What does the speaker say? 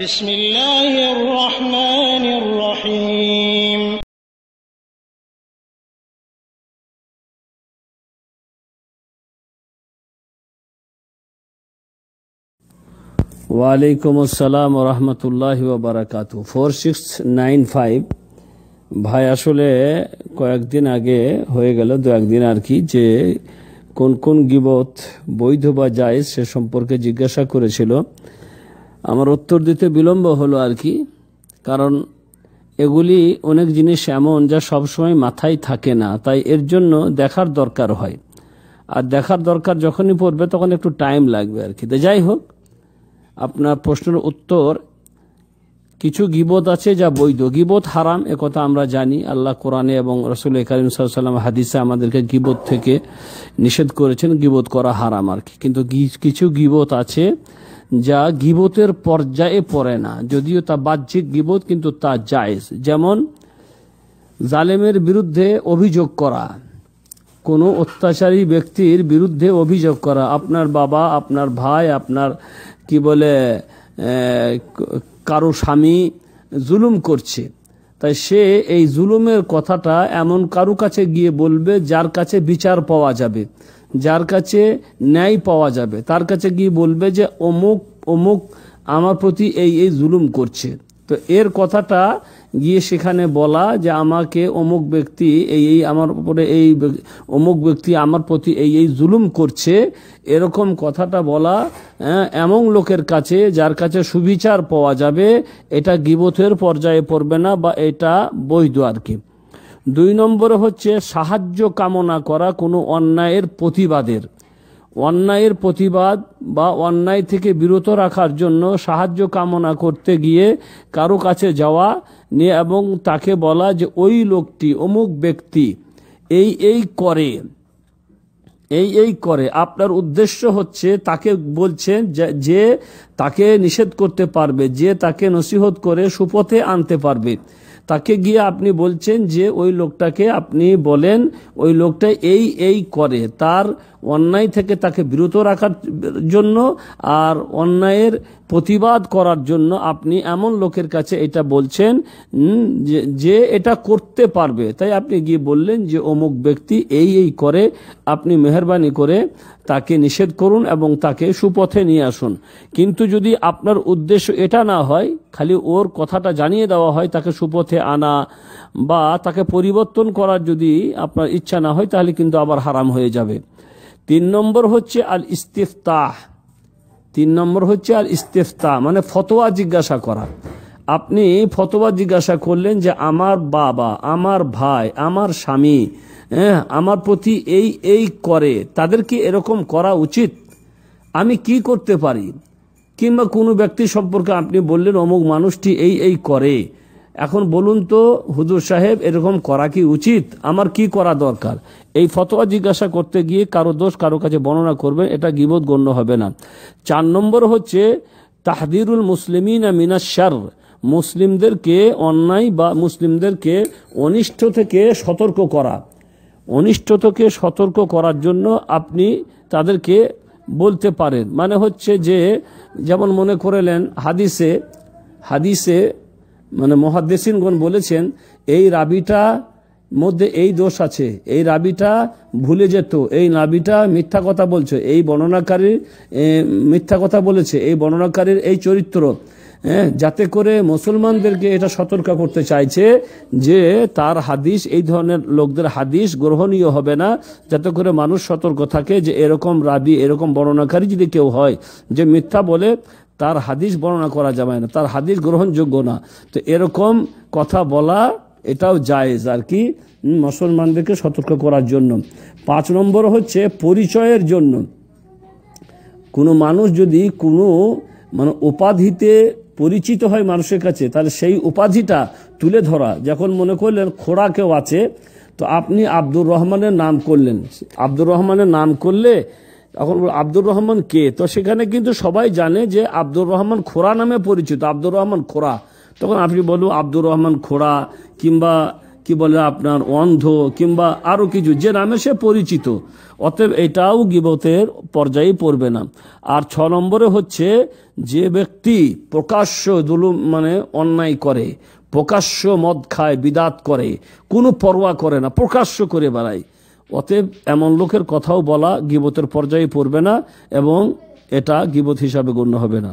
বিসমিল্লাহির রহমানির রহিম। ওয়ালাইকুম আসসালাম ওয়া রাহমাতুল্লাহি ওয়া বারাকাতুহু। 4695 ভাই, আসলে কয়েকদিন আগে হয়ে গেল, দু একদিন আর কি, যে কোন কোন গীবত বৈধ বা জায়েজ সে সম্পর্কে জিজ্ঞাসা করেছিল। আমার উত্তর দিতে বিলম্ব হলো আর কি, কারণ এগুলি অনেক জিনিস এমন যা সবসময় মাথায় থাকে না, তাই এর জন্য দেখার দরকার হয়। আর দেখার দরকার যখনই পড়বে তখন একটু টাইম লাগবে আর কি। তো যাই হোক, আপনার প্রশ্নের উত্তর, কিছু গীবত আছে যা বৈধ। গীবত হারাম একথা আমরা জানি, আল্লাহ কোরআনে এবং রাসূল কারীম সাল্লাল্লাহু আলাইহি ওয়াসাল্লাম হাদিসে আমাদেরকে গীবত থেকে নিষেধ করেছেন, গীবত করা হারাম আর কি। কিন্তু কিছু গীবত আছে যা গীবতের পর্যায়ে পড়ে না, যদিও তা বাহ্যিক গীবত কিন্তু তা জায়েজ। যেমন জালেমের বিরুদ্ধে অভিযোগ করা, কোনো অত্যাচারী ব্যক্তির বিরুদ্ধে অভিযোগ করা, আপনার বাবা, আপনার ভাই, আপনার কি বলে কারো স্বামী জুলুম করছে, তাই সে এই জুলুমের কথাটা এমন কারো কাছে গিয়ে বলবে যার কাছে বিচার পাওয়া যাবে, যার কাছে ন্যায় পাওয়া যাবে, তার কাছে গিয়ে বলবে যে অমুক অমুক আমার প্রতি এই এই জুলুম করছে। তো এর কথাটা গিয়ে সেখানে বলা যে আমাকে অমুক ব্যক্তি এই এই আমার উপরে এই অমুক ব্যক্তি আমার প্রতি এই এই জুলুম করছে, এরকম কথাটা বলা এমন লোকের কাছে যার কাছে সুবিচার পাওয়া যাবে, এটা গীবতের পর্যায়ে পড়বে না বা এটা বৈধ আর কি। 2 নম্বরে হচ্ছে সাহায্য কামনা করা কোনো অন্যায়ের প্রতিবাদের। অন্যায়ের প্রতিবাদ বা অন্যায় থেকে বিরত রাখার জন্য সাহায্য কামনা করতে গিয়ে কারো কাছে যাওয়া নিয়ে এবং তাকে বলা যে ওই লোকটি অমুক ব্যক্তি এই এই করে, এই এই করে। আপনার উদ্দেশ্য হচ্ছে তাকে বলছেন যে তাকে নিষেধ করতে পারবে, যে তাকে নসিহত করে সুপথে আনতে পারবে, তাকে গিয়ে আপনি বলছেন যে ওই লোকটাকে আপনি বলেন ওই লোকটা এই এই করে, তার অন্যায় থেকে তাকে বিরত রাখার জন্য আর অন্যায়ের প্রতিবাদ করার জন্য আপনি এমন লোকের কাছে এটা বলছেন যে এটা করতে পারবে। তাই আপনি গিয়ে বললেন যে অমুক ব্যক্তি এই এই করে, আপনি মেহেরবানি করে তাকে নিষেধ করুন এবং তাকে সুপথে নিয়ে আসুন। কিন্তু যদি আপনার উদ্দেশ্য এটা না হয়, খালি ওর কথাটা জানিয়ে দেওয়া হয়, তাকে সুপথে আনা বা তাকে পরিবর্তন করার যদি আপনার ইচ্ছা না হয়, তাহলে কিন্তু আবার হারাম হয়ে যাবে। 3 নম্বর হচ্ছে আল ইস্তিফতাহ। 3 নম্বর হচ্ছে আল ইস্তিফতাহ মানে ফতোয়া জিজ্ঞাসা করা। আপনি ফতোয়া জিজ্ঞাসা করলেন যে আমার বাবা, আমার ভাই, আমার স্বামী আমার প্রতি এই এই করে, তাদের কি এরকম করা উচিত? আমি কি করতে পারি? কিংবা কোনো ব্যক্তি সম্পর্কে আপনি বললেন অমুক মানুষটি এই এই করে, এখন বলুন তো হুজুর সাহেব, এরকম করা কি উচিত? আমার কি করা দরকার? এই ফতোয়া জিজ্ঞাসা করতে গিয়ে কারো দোষ কারো কাছে বর্ণনা করবেন, এটা গীবত গণ্য হবে না। 4 নম্বর হচ্ছে তাহদিরুল মুসলিমিনা মিনাশ শার। মুসলিমদেরকে অন্যায় বা মুসলিমদেরকে অনিষ্ট থেকে সতর্ক করা। অনিষ্ট থেকে সতর্ক করার জন্য আপনি তাদেরকে বলতে পারেন। মানে হচ্ছে যে যেমন মনে করলেন হাদিসে মানে মুহাদ্দিসিনগণ বলেছেন এই রাবিটা মধ্যে এই দোষ আছে, এই রাবিটা ভুলে যেত, এই রাবিটা মিথ্যা কথা বলছে, এই বর্ণনাকারী মিথ্যা কথা বলেছে, এই বর্ণনাকারীর এই চরিত্র, যাতে করে মুসলমানদেরকে এটা সতর্ক করতে চাইছে যে তার হাদিস, এই ধরনের লোকদের হাদিস গ্রহণীয় হবে না, যাতে করে মানুষ সতর্ক থাকে যে এরকম রাবি, এরকম বর্ণনাকারী যদি কেউ হয় যে মিথ্যা বলে, তার হাদিস বর্ণনা করা যাবে না, তার হাদিস গ্রহণযোগ্য না। তো এরকম কথা বলা এটাও জায়েজ আর কি, মুসলমানদেরকে সতর্ক করার জন্য। 5 নম্বর হচ্ছে পরিচয়ের জন্য। কোনো মানুষ যদি কোনো মানে উপাধিতে পরিচিত হয় মানুষের কাছে, তাহলে সেই উপাধিটা তুলে ধরা। যখন মনে করলেন খোড়া কেউ আছে, তো আপনি আব্দুর রহমানের নাম করলেন, আব্দুর রহমানের নাম করলে এখন আব্দুর রহমান কে, তো সেখানে কিন্তু সবাই জানে যে আব্দুর রহমান খোড়া নামে পরিচিত, আব্দুর রহমান খোড়া। তখন আপনি বলুন আব্দুর রহমান খোড়া, কিংবা কি বলে আপনার অন্ধ কিংবা আরো কিছু যে নামে সে পরিচিত, অতএব এটাও গীবতের পর্যায়ে পড়বে না। আর 6 নম্বরে হচ্ছে যে ব্যক্তি প্রকাশ্য জুলুম মানে অন্যায় করে, প্রকাশ্য মদ খায়, বিদাত করে, কোনো পরোয়া করে না, প্রকাশ্য করে বেড়ায়, অতএব এমন লোকের কথাও বলা গীবতের পর্যায়ে পড়বে না এবং এটা গীবত হিসাবে গণ্য হবে না।